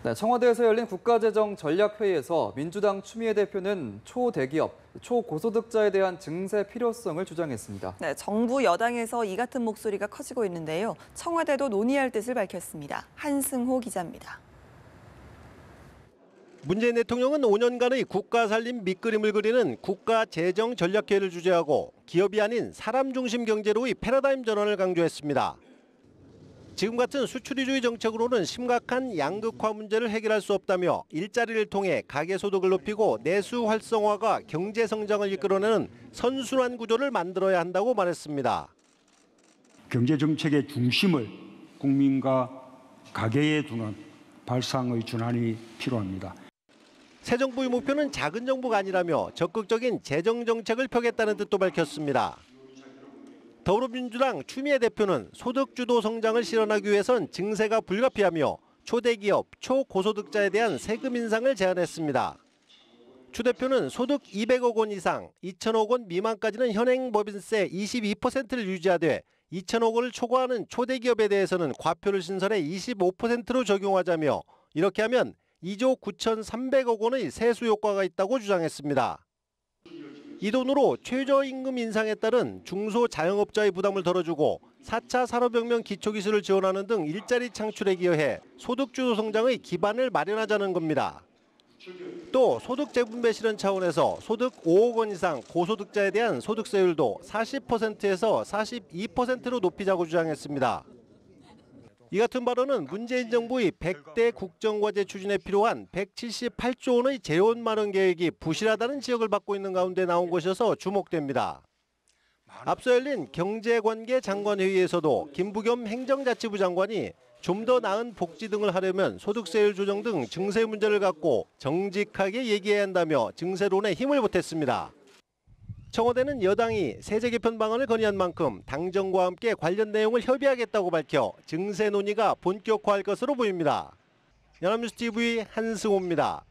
네, 청와대에서 열린 국가재정전략회의에서 민주당 추미애 대표는 초대기업, 초고소득자에 대한 증세 필요성을 주장했습니다. 네, 정부 여당에서 이 같은 목소리가 커지고 있는데요. 청와대도 논의할 뜻을 밝혔습니다. 한승호 기자입니다. 문재인 대통령은 5년간의 국가 살림 밑그림을 그리는 국가재정전략회의를 주재하고 기업이 아닌 사람 중심 경제로의 패러다임 전환을 강조했습니다. 지금 같은 수출위주의 정책으로는 심각한 양극화 문제를 해결할 수 없다며 일자리를 통해 가계소득을 높이고 내수 활성화가 경제 성장을 이끌어내는 선순환 구조를 만들어야 한다고 말했습니다. 경제정책의 중심을 국민과 가계에 두는 발상의 전환이 필요합니다. 새 정부의 목표는 작은 정부가 아니라며 적극적인 재정정책을 펴겠다는 뜻도 밝혔습니다. 더불어민주당 추미애 대표는 소득주도 성장을 실현하기 위해선 증세가 불가피하며 초대기업, 초고소득자에 대한 세금 인상을 제안했습니다. 추 대표는 소득 200억 원 이상, 2천억 원 미만까지는 현행 법인세 22%를 유지하되 2천억 원을 초과하는 초대기업에 대해서는 과표를 신설해 25%로 적용하자며 이렇게 하면 2조 9,300억 원의 세수 효과가 있다고 주장했습니다. 이 돈으로 최저임금 인상에 따른 중소자영업자의 부담을 덜어주고 4차 산업혁명 기초기술을 지원하는 등 일자리 창출에 기여해 소득주도 성장의 기반을 마련하자는 겁니다. 또 소득 재분배 실현 차원에서 소득 5억 원 이상 고소득자에 대한 소득세율도 40%에서 42%로 높이자고 주장했습니다. 이 같은 발언은 문재인 정부의 100대 국정과제 추진에 필요한 178조 원의 재원 마련 계획이 부실하다는 지적을 받고 있는 가운데 나온 것이어서 주목됩니다. 앞서 열린 경제관계 장관회의에서도 김부겸 행정자치부 장관이 좀 더 나은 복지 등을 하려면 소득세율 조정 등 증세 문제를 갖고 정직하게 얘기해야 한다며 증세론에 힘을 보탰습니다. 청와대는 여당이 세제 개편 방안을 건의한 만큼 당정과 함께 관련 내용을 협의하겠다고 밝혀 증세 논의가 본격화할 것으로 보입니다. 연합뉴스 TV 한승호입니다.